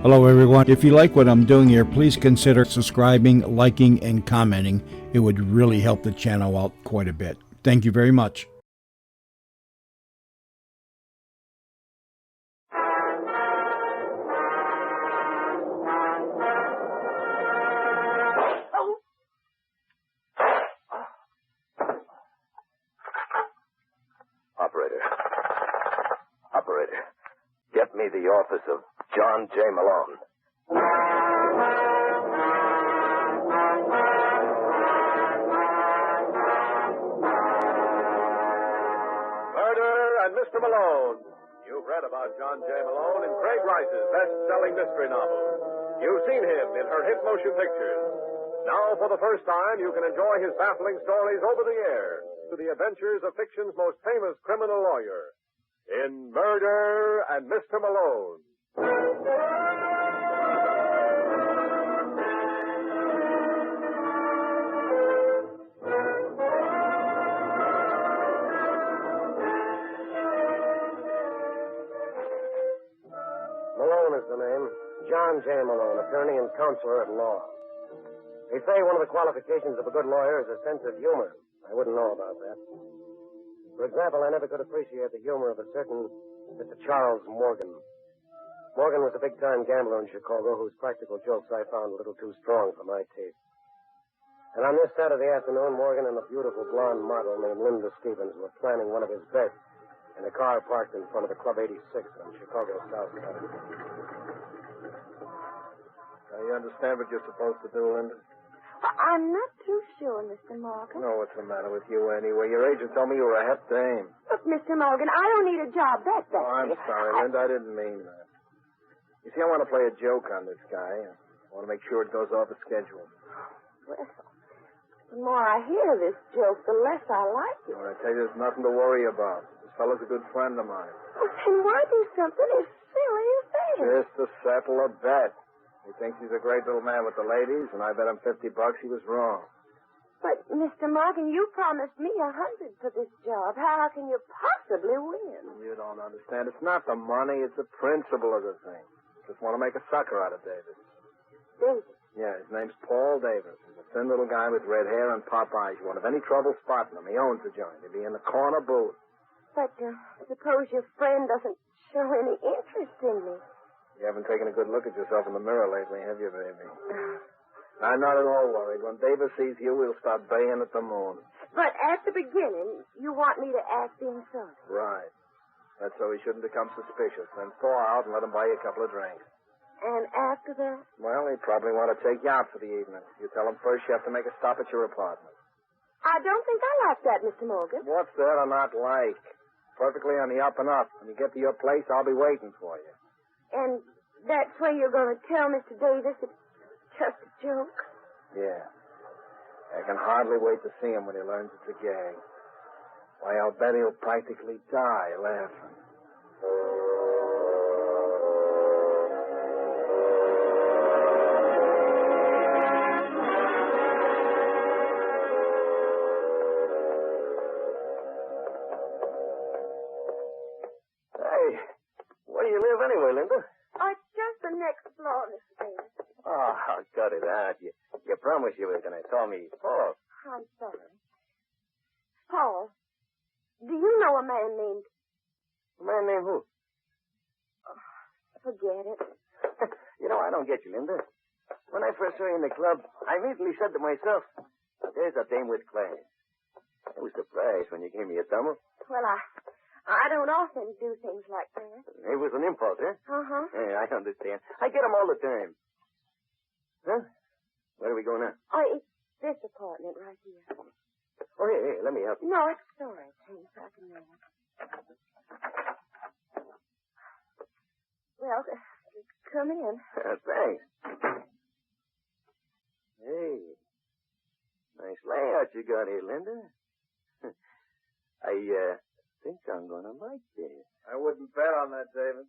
Hello, everyone. If you like what I'm doing here, please consider subscribing, liking, and commenting. It would really help the channel out quite a bit. Thank you very much. Operator, get me the office of John J. Malone. Murder and Mr. Malone. You've read about John J. Malone in Craig Rice's best-selling mystery novel. You've seen him in her hit motion pictures. Now, for the first time, you can enjoy his baffling stories over the air to the adventures of fiction's most famous criminal lawyer in Murder and Mr. Malone. Malone is the name. John J. Malone, attorney and counselor at law. They say one of the qualifications of a good lawyer is a sense of humor. I wouldn't know about that. For example, I never could appreciate the humor of a certain Mr. Charles Morgan. Morgan was a big-time gambler in Chicago whose practical jokes I found a little too strong for my taste. And on this Saturday afternoon, Morgan and a beautiful blonde model named Linda Stevens were planning one of his bets in a car parked in front of the Club 86 on Chicago's South Side. Now, you understand what you're supposed to do, Linda? I'm not too sure, Mr. Morgan. No, what's the matter with you anyway? Your agent told me you were a hep dame. Look, Mr. Morgan, I don't need a job that badly. Oh, I'm sorry, Linda. I didn't mean that. You see, I want to play a joke on this guy. I want to make sure it goes off the schedule. Well, the more I hear this joke, the less I like it. Well, I tell you, there's nothing to worry about. This fellow's a good friend of mine. Well, then why do something as silly as that? Just to settle a bet. He thinks he's a great little man with the ladies, and I bet him $50 he was wrong. But, Mr. Morgan, you promised me $100 for this job. How can you possibly win? You don't understand. It's not the money, it's the principle of the thing. Just want to make a sucker out of Davis. Davis? Yeah, his name's Paul Davis. He's a thin little guy with red hair and pop eyes. You won't have any trouble spotting him. He owns the joint. He'll be in the corner booth. But suppose your friend doesn't show any interest in me. You haven't taken a good look at yourself in the mirror lately, have you, baby? I'm not at all worried. When Davis sees you, he'll start baying at the moon. But at the beginning, you want me to act inside. Right. That's so he shouldn't become suspicious. Then thaw out and let him buy you a couple of drinks. And after that? Well, he'd probably want to take you out for the evening. You tell him first you have to make a stop at your apartment. I don't think I like that, Mr. Morgan. What's there to not like? Perfectly on the up and up. When you get to your place, I'll be waiting for you. And that's where you're going to tell Mr. Davis it's just a joke? Yeah. I can hardly wait to see him when he learns it's a gag. Why, I'll bet he'll practically die laughing. Hey, where do you live anyway, Linda? It's just the next floor, Mr. Davis. Oh, cut it out. You promised you were going to call me Paul. I'm sorry. Paul, do you know a man named... A man named who? Forget it. You know, I don't get you, Linda. When I first saw you in the club, I immediately said to myself, there's a dame with class. I was surprised when you gave me a double. Well, I don't often do things like that. It was an impulse, huh? Uh-huh. Yeah, I understand. I get 'em all the time. Huh? Where are we going now? Oh, it's this apartment right here. Oh, here, let me help you. No, it's all right, thanks. I can manage. Well, come in. Thanks. Hey, nice layout you got here, Linda. I think I'm going to like this. I wouldn't bet on that, David.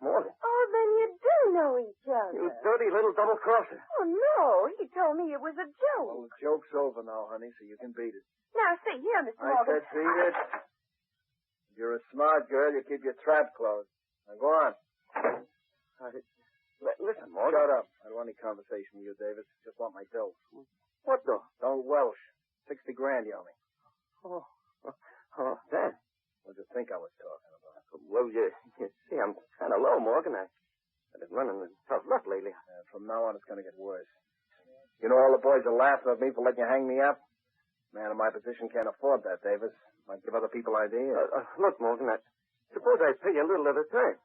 Morgan. Oh, then you do know each other. You dirty little double-crosser. Oh, no. He told me it was a joke. Well, the joke's over now, honey, so you can beat it. Now, see here, Mr. I Morgan. said beat it. If you're a smart girl, you keep your trap closed. Now, go on. I Listen, Morgan. Shut up. I don't want any conversation with you, Davis. Just want my dough. What the? Don't welsh. 60 grand, you owe me. That. What do you think I was talking about? Well, you see, I'm kind of low, Morgan. I've been running in tough luck lately. From now on, it's going to get worse. You know, all the boys are laughing at me for letting you hang me up. Man in my position can't afford that, Davis. Might give other people ideas. Look, Morgan, suppose I pay you a little at a time.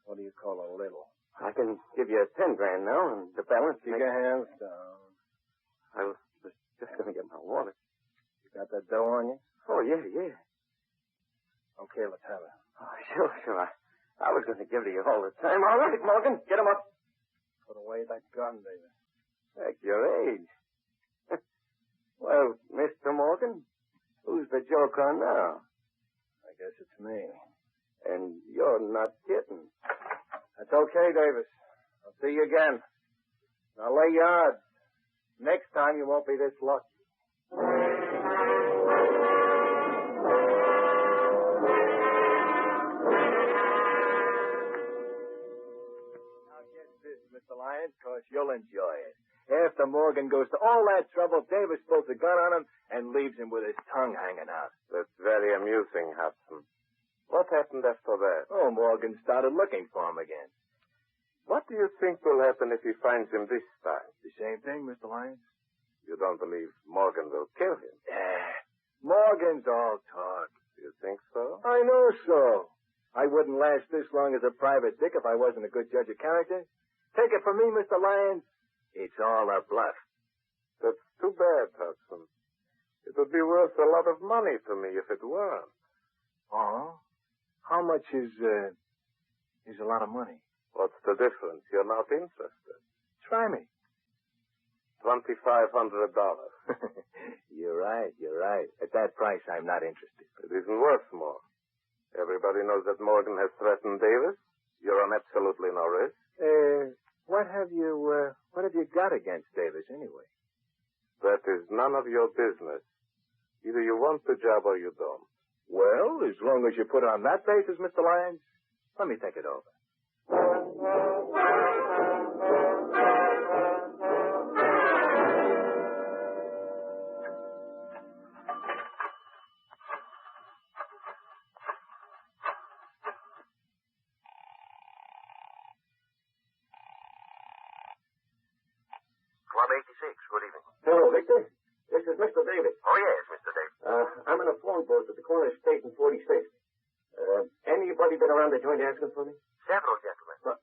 What do you call a little? I can give you 10 grand now, and the balance... Keep your hands down. I was just going to get my wallet. You got that dough on you? Oh, yeah. Okay, let's have it. Oh, sure. I was going to give it to you all the time. All right, Morgan, get him up. Put away that gun, Davis. At your age. Well, Mr. Morgan, who's the joker now? I guess it's me. And you're not kidding. That's okay, Davis. I'll see you again. Now lay your odds. Next time you won't be this lucky. Now get this, Mr. Lyons, because you'll enjoy it. After Morgan goes to all that trouble, Davis pulls a gun on him and leaves him with his tongue hanging out. That's very amusing, Hudson. What happened after that? Oh, Morgan started looking for him again. What do you think will happen if he finds him this time? The same thing, Mr. Lyons? You don't believe Morgan will kill him? Morgan's all talk. Do you think so? I know so. I wouldn't last this long as a private dick if I wasn't a good judge of character. Take it from me, Mr. Lyons. It's all a bluff. That's too bad, Hudson. It would be worth a lot of money to me if it weren't. Oh? How much is a lot of money? What's the difference? You're not interested. Try me. $2,500. You're right. At that price, I'm not interested. It isn't worth more. Everybody knows that Morgan has threatened Davis. You're on absolutely no risk. What have you got against Davis anyway? That is none of your business. Either you want the job or you don't. Well, as long as you put it on that basis, Mr. Lyons, let me think it over. Club 86, good evening. Hello, Victor. This is Mr. Davis. Oh, yes, Mr. Davis. I'm in a phone booth at the corner of State and 46th. Anybody been around the joint asking for me? Several gentlemen.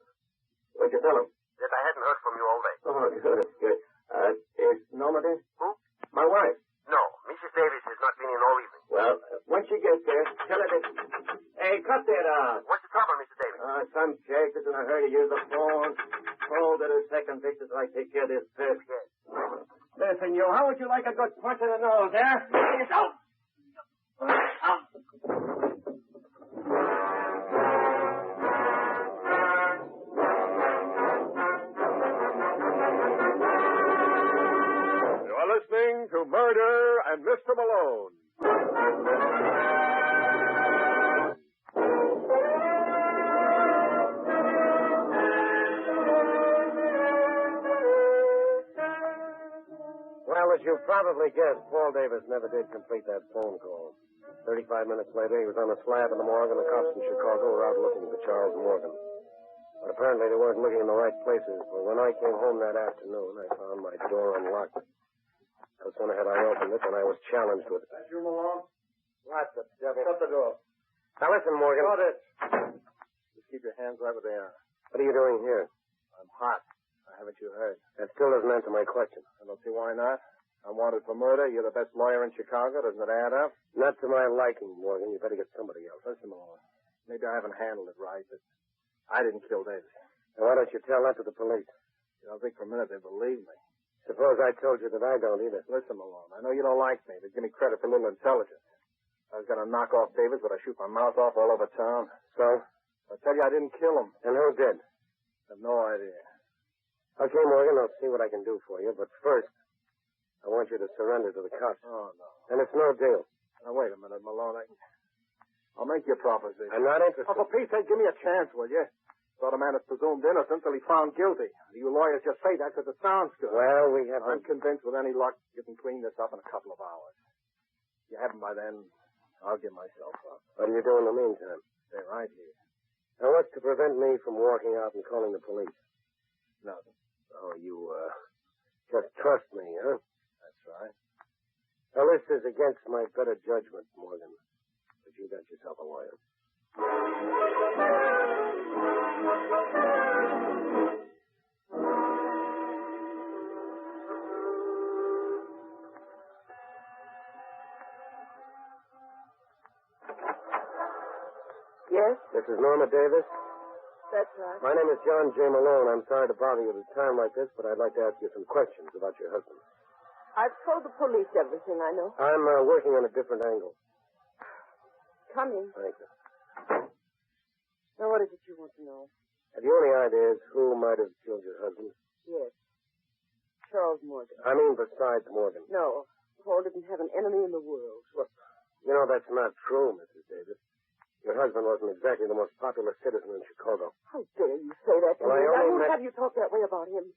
What'd you tell them? That I hadn't heard from you all day. Oh, good. Is Norma there? Who? My wife. No, Mrs. Davis has not been in all evening. Well, once she gets there, tell her that... Hey, cut that out. What's the trouble, Mr. Davis? Some jerk is in a hurry to use the phone. Hold it a second, Victor, till I take care of this fish. Yes. Listen, you, how would you like a good punch in the nose, eh? Out! You are listening to Murder and Mr. Malone. Well, as you probably guessed, Paul Davis never did complete that phone call. 35 minutes later, he was on a slab in the morgue, and the cops in Chicago were out looking for Charles Morgan. But apparently they weren't looking in the right places, for when I came home that afternoon, I found my door unlocked. No sooner had I opened it than I was challenged with it. That's you, Malone? What the devil? Shut the door. Now listen, Morgan. Shut it. Just keep your hands right where they are. What are you doing here? I'm hot. Haven't you heard? That still doesn't answer my question. I don't see why not. I'm wanted for murder. You're the best lawyer in Chicago. Doesn't it add up? Not to my liking, Morgan. You better get somebody else. Listen, Malone. Maybe I haven't handled it right, but I didn't kill Davis. Now, why don't you tell that to the police? You don't think for a minute they believe me. Suppose I told you that I don't either. Listen, Malone. I know you don't like me, but give me credit for a little intelligence. I was going to knock off Davis, but I shoot my mouth off all over town. So? I tell you, I didn't kill him. And who did? I have no idea. Okay, Morgan, I'll see what I can do for you, but first, I want you to surrender to the cops. Oh, no. And it's no deal. Now, wait a minute, Malone. I'll make you a proposition. I'm not interested. Oh, for Pete's sake, give me a chance, will you? Thought a man is presumed innocent till he's found guilty. You lawyers just say that because it sounds good. Well, we haven't... I'm convinced with any luck you can clean this up in a couple of hours. If you haven't by then, I'll give myself up. What do you do in the meantime? Stay right here. Now, what's to prevent me from walking out and calling the police? Nothing. Oh, you, just trust me, huh? That's right. Now, this is against my better judgment, Morgan. But you got yourself a lawyer. Yes, This is Norma Davis. that's right. My name is John J. Malone. I'm sorry to bother you at a time like this, but I'd like to ask you some questions about your husband. I've told the police everything I know. I'm working on a different angle. Come in. Thank you. Now, what is it you want to know? Have you any ideas who might have killed your husband? Yes. Charles Morgan. I mean, besides Morgan. No, Paul didn't have an enemy in the world. Well, you know, that's not true, Mrs. Davis. Your husband wasn't exactly the most popular citizen in Chicago. How dare you say that to Well, me? I I only won't met- have you talk that way about him.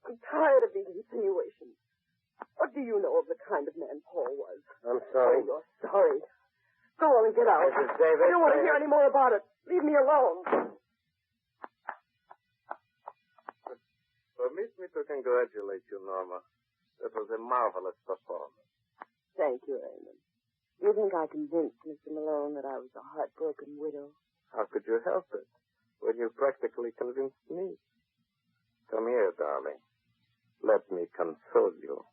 I'm tired of these insinuations. What do you know of the kind of man Paul was? I'm sorry. Oh, you're sorry. Go on and get out. Mrs. Davis, I don't want to I- hear any more about it. Leave me alone. Permit me to congratulate you, Norma. That was a marvelous performance. Thank you, Raymond. You think I convinced Mr. Malone that I was a heartbroken widow? How could you help it when you practically convinced me? Come here, darling. Let me console you.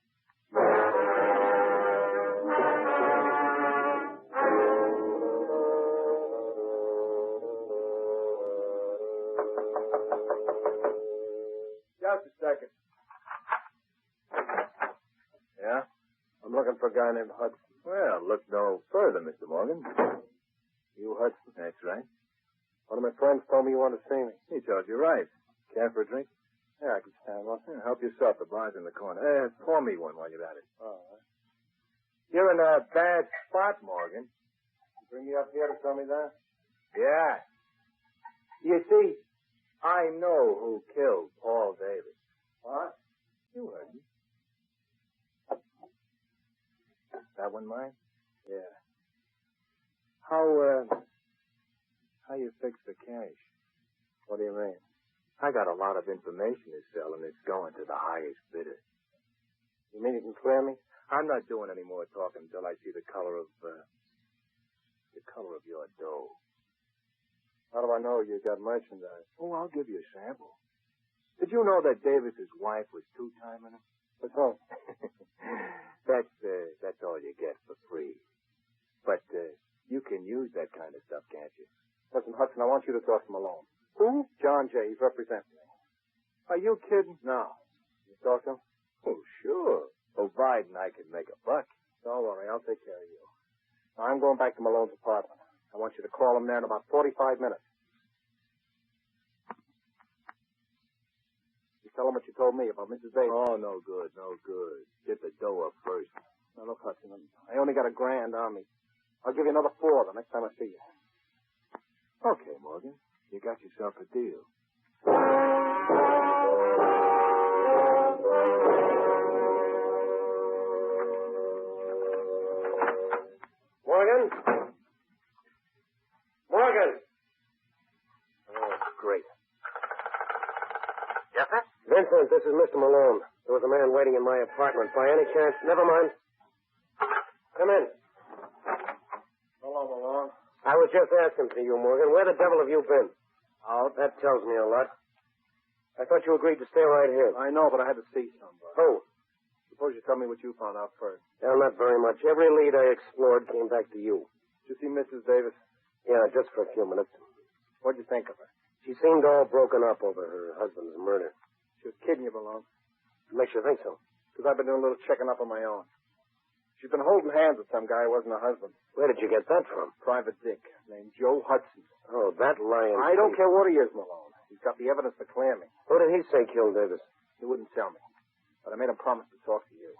Just a second. Yeah? I'm looking for a guy named Hudson. Well, look no further, Mr. Morgan. You, Hudson? That's right. One of my friends told me you wanted to see me. He told you right. Care for a drink? Yeah, I can stand one. Yeah, help yourself. The bar's in the corner. Pour me one while you're at it. All right. You're in a bad spot, Morgan. You bring me up here to tell me that? Yeah. You see, I know who killed Paul Davis. What? You heard me. That one mine? Yeah. How you fix the cash? What do you mean? I got a lot of information to sell, and it's going to the highest bidder. You mean you can clear me? I'm not doing any more talking until I see the color of your dough. How do I know you got merchandise? Oh, I'll give you a sample. Did you know that Davis's wife was two-timing him? What's wrong? That's all you get for free. But you can use that kind of stuff, can't you? Listen, Hudson, I want you to talk to Malone. Who? John J. He's representing me. Are you kidding? No. You talk to him? Oh, sure. Provide and I can make a buck. Don't worry, I'll take care of you. Now, I'm going back to Malone's apartment. I want you to call him there in about 45 minutes. You tell him what you told me about Mrs. Davis. Oh, no good, no good. Get the dough up first. Now, look, Hudson, I only got $1,000 on me. I'll give you another $4 the next time I see you. Okay, Morgan. You got yourself a deal. Morgan? Morgan! Oh, great. Yes, sir? Vincent, this is Mr. Malone. There was a man waiting in my apartment. By any chance... Never mind. Come in. Hello, Malone. I was just asking for you, Morgan. Where the devil have you been? Out. That tells me a lot. I thought you agreed to stay right here. I know, but I had to see somebody. Oh, Suppose you tell me what you found out first. well, not very much. Every lead I explored came back to you. Did you see Mrs. Davis? Yeah, just for a few minutes. What'd you think of her? She seemed all broken up over her husband's murder. She was kidding you, Malone. It makes you think so. Because I've been doing a little checking up on my own. She's been holding hands with some guy who wasn't her husband. Where did you get that from? Private Dick, named Joe Hudson. Oh, that lying... I don't care what he is, Malone. He's got the evidence to clear me. Who did he say killed Davis? He wouldn't tell me. But I made him promise to talk to you.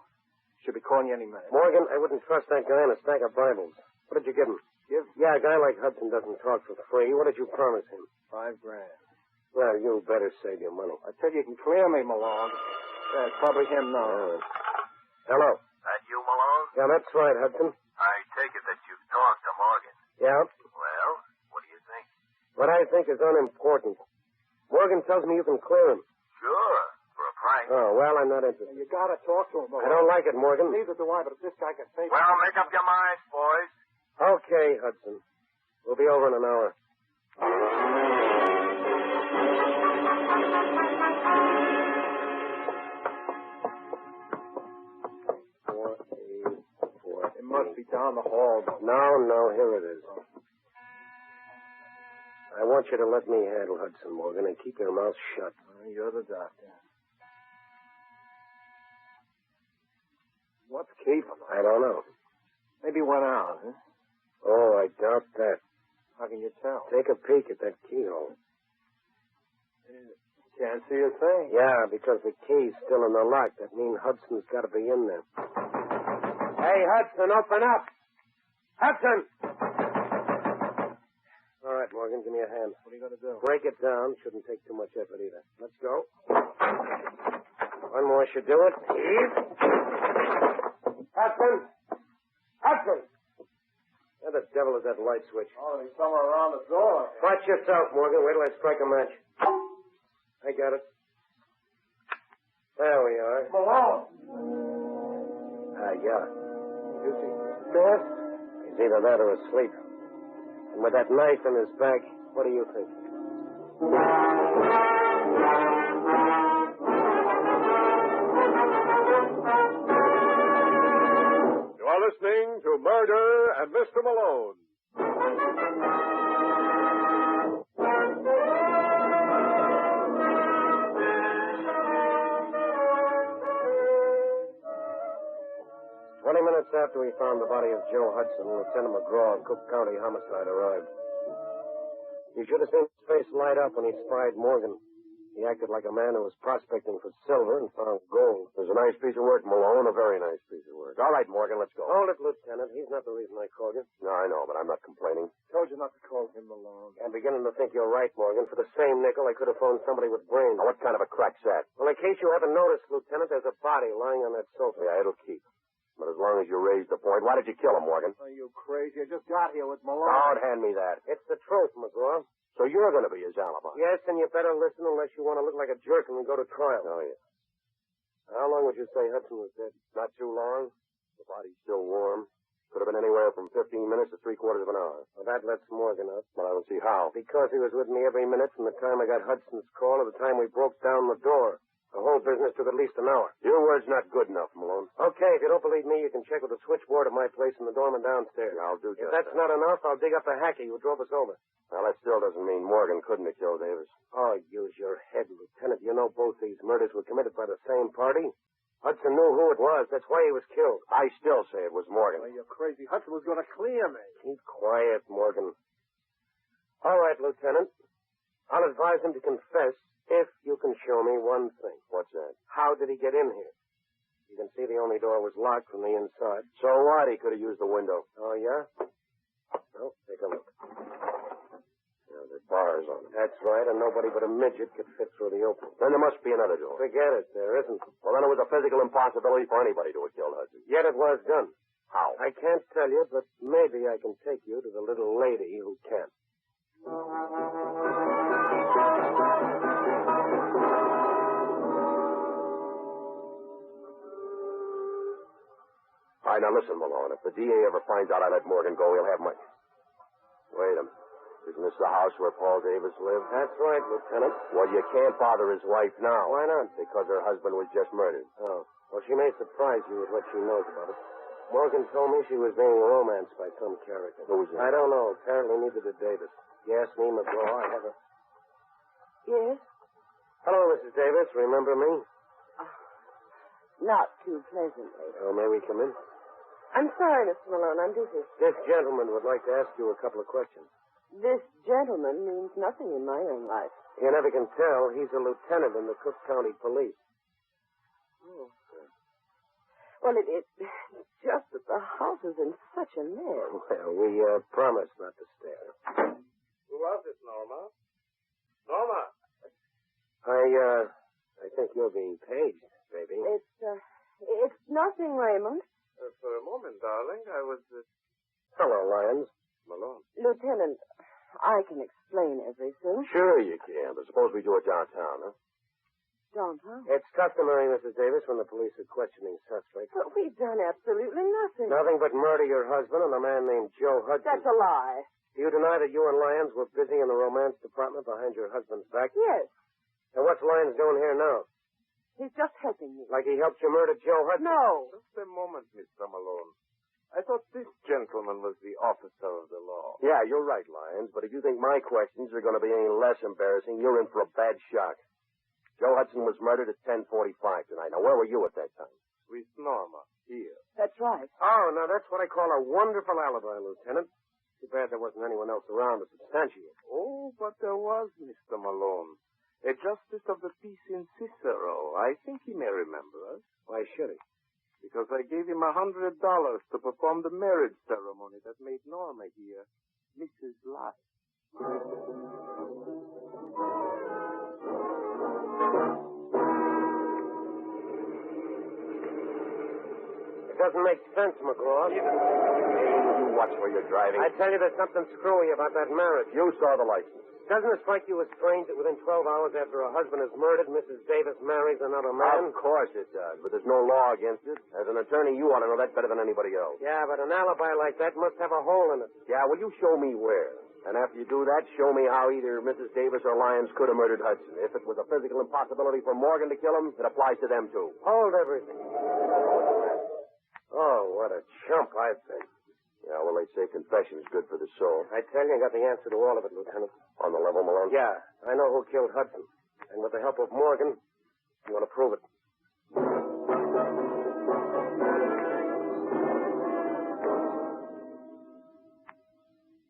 Should be calling you any minute. Morgan, I wouldn't trust that guy in a stack of Bibles. What did you give him? Give Yeah, a guy like Hudson doesn't talk for free. What did you promise him? $5,000. Well, you better save your money. I tell you, you can clear me, Malone. It's probably him now. Hello. That you, Malone? Yeah, that's right, Hudson. I take it that you've talked to Morgan. Yeah. Well, what do you think? What I think is unimportant. Morgan tells me you can clear him. Sure, for a price. Oh, well, I'm not interested. You gotta talk to him, Malone. I don't like it, Morgan. Neither do I, but if this guy can save Well, make up your minds, boys. Okay, Hudson. We'll be over in an hour. It must be down the hall. No, here it is. I want you to let me handle Hudson, Morgan, and keep your mouth shut. You're the doctor. What's keeping him? I don't know. Maybe went out, huh? Oh, I doubt that. How can you tell? Take a peek at that keyhole. Can't see a thing. Yeah, because the key's still in the lock. That means Hudson's got to be in there. Hey, Hudson, open up! Hudson! All right, Morgan, give me a hand. What are you going to do? Break it down. Shouldn't take too much effort either. Let's go. One more should do it. Heave. Hudson! Hudson! Where the devil is that light switch? Oh, he's somewhere around the door. Watch yourself, Morgan. Wait till I strike a match. I got it. There we are. Malone! Yeah. Is he dead? He's either that or asleep. And with that knife in his back, what do you think? You are listening to Murder and Mr. Malone. 20 minutes after we found the body of Joe Hudson, Lieutenant McGraw of Cook County Homicide arrived. You should have seen his face light up when he spied Morgan. He acted like a man who was prospecting for silver and found gold. It was a nice piece of work, Malone, a very nice piece of work. All right, Morgan, let's go. Hold it, Lieutenant. He's not the reason I called you. No, I know, but I'm not complaining. Told you not to call him Malone. I'm beginning to think you're right, Morgan. For the same nickel, I could have phoned somebody with brains. Now, what kind of a crack's that? Well, in case you haven't noticed, Lieutenant, there's a body lying on that sofa. Yeah, it'll keep. But as long as you raise the point, why did you kill him, Morgan? Are you crazy? I just got here with Malone. Don't hand me that. It's the truth, McGraw. So you're going to be his alibi? Yes, and you better listen unless you want to look like a jerk when we go to trial. Oh, yeah. How long would you say Hudson was dead? Not too long. The body's still warm. Could have been anywhere from 15 minutes to 3/4 of an hour. Well, that lets Morgan up. But I don't see how. Because he was with me every minute from the time I got Hudson's call to the time we broke down the door. The whole business took at least an hour. Your word's not good enough, Malone. Okay, if you don't believe me, you can check with the switchboard at my place in the doorman downstairs. Yeah, I'll do If just that's that. not enough, I'll dig up the hacky who drove us over. Well, that still doesn't mean Morgan couldn't have killed Davis. Oh, use your head, Lieutenant. You know both these murders were committed by the same party. Hudson knew who it was. That's why he was killed. I still say it was Morgan. Oh, you're crazy. Hudson was going to clear me. Keep quiet, Morgan. All right, Lieutenant. I'll advise him to confess if you can show me one thing. What's that? How did he get in here? You can see the only door was locked from the inside. So what? He could have used the window. Oh, yeah? Well, take a look. Yeah, there's bars on it. That's right, and nobody but a midget could fit through the opening. Then there must be another door. Forget it. There isn't. Well, then it was a physical impossibility for anybody to have killed Hudson. Yet it was done. How? I can't tell you, but maybe I can take you to the little lady who can. All right, now listen, Malone. If the DA ever finds out I let Morgan go, he'll have my... Wait a minute. Isn't this the house where Paul Davis lived? That's right, Lieutenant. Well, you can't bother his wife now. Why not? Because her husband was just murdered. Oh. Well, she may surprise you with what she knows about it. Morgan told me she was being romanced by some character. Who was it? I don't know. Apparently neither did Davis. You asked me, McGraw. I have a... Yes? Hello, Mrs. Davis. Remember me? Not too pleasantly. Oh, may we come in? I'm sorry, Mr. Malone. I'm busy. This gentleman would like to ask you a couple of questions. This gentleman means nothing in my own life. You never can tell. He's a lieutenant in the Cook County Police. Oh. Well, it's just that the house is in such a mess. Well, we promised not to stare. Who was it, Norma? Norma! I think you're being paid, baby. It's nothing, Raymond. For a moment, darling, I was... Hello, Lyons. Malone. Lieutenant, I can explain everything. Sure you can, but suppose we do it downtown, huh? Downtown? It's customary, Mrs. Davis, when the police are questioning suspects. But we've done absolutely nothing. Nothing but murder your husband and a man named Joe Hudson. That's a lie. Do you deny that you and Lyons were busy in the romance department behind your husband's back? Yes. And what's Lyons doing here now? He's just helping me. Like he helped you murder Joe Hudson? No. Just a moment, Mr. Malone. I thought this gentleman was the officer of the law. Yeah, you're right, Lyons, but if you think my questions are going to be any less embarrassing, you're in for a bad shock. Joe Hudson was murdered at 10:45 tonight. Now, where were you at that time? With Norma, here. That's right. Oh, now that's what I call a wonderful alibi, Lieutenant. Too bad there wasn't anyone else around to substantiate. Oh, but there was, Mr. Malone. A justice of the peace in Cicero. I think he may remember us. Why should he? Because I gave him $100 to perform the marriage ceremony that made Norma here Mrs. Life. It doesn't make sense, McGraw. You watch where you're driving. I tell you there's something screwy about that marriage. You saw the license. Doesn't it strike you as strange that within 12 hours after her husband is murdered, Mrs. Davis marries another man? Of course it does, but there's no law against it. As an attorney, you ought to know that better than anybody else. Yeah, but an alibi like that must have a hole in it. Yeah, well, you show me where. And after you do that, show me how either Mrs. Davis or Lyons could have murdered Hudson. If it was a physical impossibility for Morgan to kill him, it applies to them, too. Hold everything. Oh, what a chump I've been. Yeah, well, they say confession is good for the soul. I tell you, I got the answer to all of it, Lieutenant. On the level, Malone? Yeah, I know who killed Hudson. And with the help of Morgan, I'm going to prove it.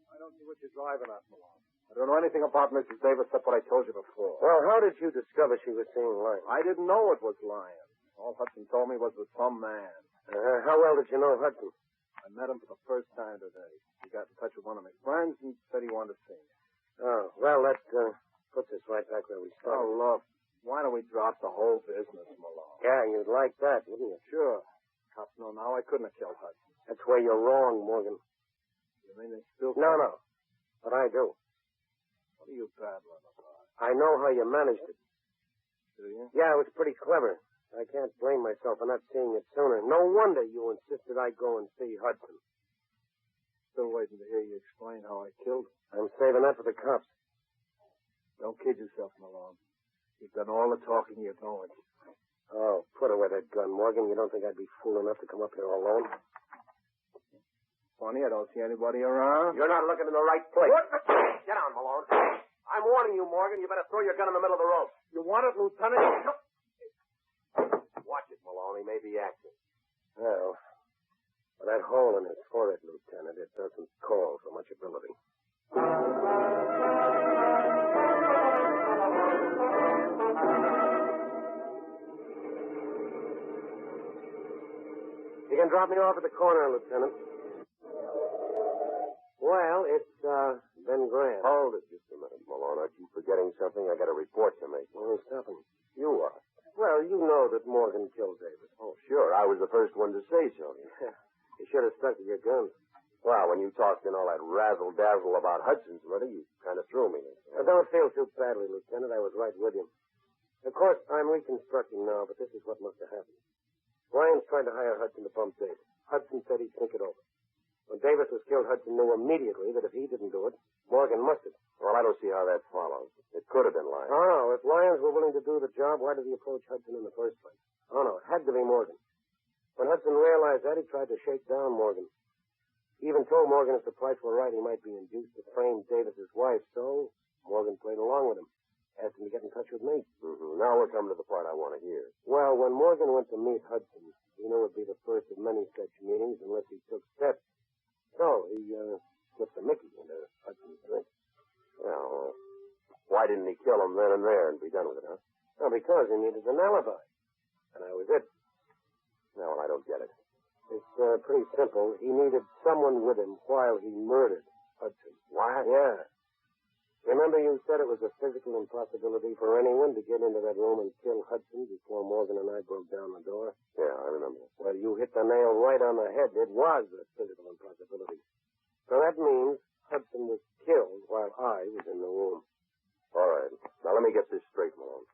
I don't see what you're driving at, Malone. I don't know anything about Mrs. Davis except what I told you before. Well, how did you discover she was seeing Lyons? I didn't know it was Lyons. All Hudson told me was with some man. How well did you know Hudson? I met him for the first time today. He got in touch with one of my friends and said he wanted to see me. Oh, well, that puts us right back where we started. Oh, look, why don't we drop the whole business, Malone? Yeah, you'd like that, wouldn't you? Sure. Cops know now I couldn't have killed Hudson. That's where you're wrong, Morgan. You mean they still... No. But I do. What are you babbling about? I know how you managed it. Do you? Yeah, it was pretty clever. I can't blame myself for not seeing it sooner. No wonder you insisted I go and see Hudson. Still waiting to hear you explain how I killed him. I'm saving that for the cops. Don't kid yourself, Malone. You've done all the talking you're going. Oh, put away that gun, Morgan. You don't think I'd be fool enough to come up here alone? Funny, I don't see anybody around. You're not looking in the right place. What? Get down, Malone. I'm warning you, Morgan. You better throw your gun in the middle of the road. You want it, Lieutenant? Watch it, Malone. He may be acting. Well, with that hole in his forehead, Lieutenant, it doesn't call for much ability. You can drop me off at the corner, Lieutenant. Well, it's been grand. Hold it just a minute, Malone. Are you forgetting something? I got a report to make. Who's stopping? You are. Well, you know that Morgan killed Davis. Oh, sure. I was the first one to say so. You should have stuck to your guns. Well, when you talked in all that razzle-dazzle about Hudson's murder, you kind of threw me. Don't feel too badly, Lieutenant. I was right with you. Of course, I'm reconstructing now, but this is what must have happened. Lyons tried to hire Hudson to bump Davis. Hudson said he'd think it over. When Davis was killed, Hudson knew immediately that if he didn't do it, Morgan must have. Well, I don't see how that follows. It could have been Lyons. Oh, if Lyons were willing to do the job, why did he approach Hudson in the first place? Oh, no, it had to be Morgan. When Hudson realized that, he tried to shake down Morgan. He even told Morgan if the price were right, he might be induced to frame Davis's wife. So Morgan played along with him, asked him to get in touch with me. Mm-hmm. Now we're coming to the part I want to hear. Well, when Morgan went to meet Hudson, he knew it would be the first of many such meetings unless he took steps. So he slipped a Mickey into Hudson's drink. Well, why didn't he kill him then and there and be done with it, huh? Well, because he needed an alibi. And I was it. No, well, I don't get it. It's pretty simple. He needed someone with him while he murdered Hudson. What? Yeah. Remember you said it was a physical impossibility for anyone to get into that room and kill Hudson before Morgan and I broke down the door? Yeah, I remember. Well, you hit the nail right on the head. It was a physical impossibility. So that means Hudson was killed while I was in the room. All right. Now, let me get this straight, Malone.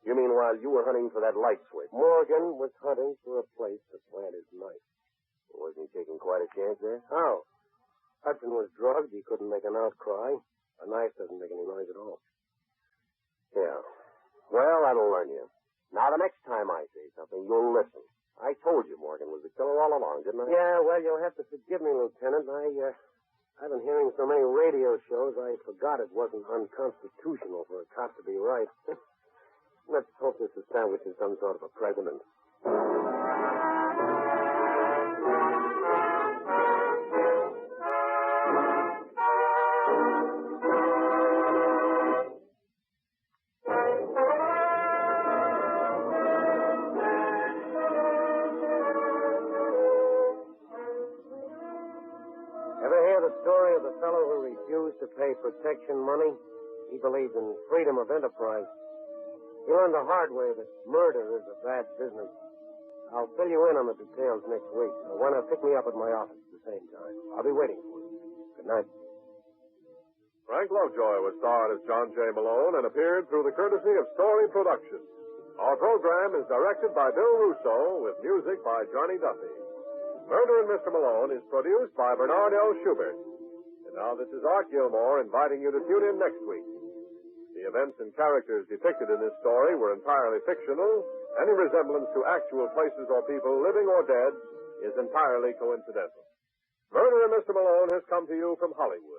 You mean while you were hunting for that light switch? Morgan was hunting for a place to plant his knife. Wasn't he taking quite a chance there? How? Hudson was drugged. He couldn't make an outcry. A knife doesn't make any noise at all. Yeah. Well, that'll learn you. Now, the next time I say something, you'll listen. I told you Morgan was the killer all along, didn't I? Yeah, well, you'll have to forgive me, Lieutenant. I've been hearing so many radio shows, I forgot it wasn't unconstitutional for a cop to be right. Let's hope this establishes some sort of a precedent. Ever hear the story of the fellow who refused to pay protection money? He believed in freedom of enterprise. He learned the hard way that murder is a bad business. I'll fill you in on the details next week, so why not pick me up at my office at the same time? I'll be waiting for you. Good night. Frank Lovejoy was starred as John J. Malone and appeared through the courtesy of Story Productions. Our program is directed by Bill Russo with music by Johnny Duffy. Murder in Mr. Malone is produced by Bernard L. Schubert. And now this is Art Gilmore inviting you to tune in next week. The events and characters depicted in this story were entirely fictional. Any resemblance to actual places or people, living or dead, is entirely coincidental. Murder in Mr. Malone has come to you from Hollywood.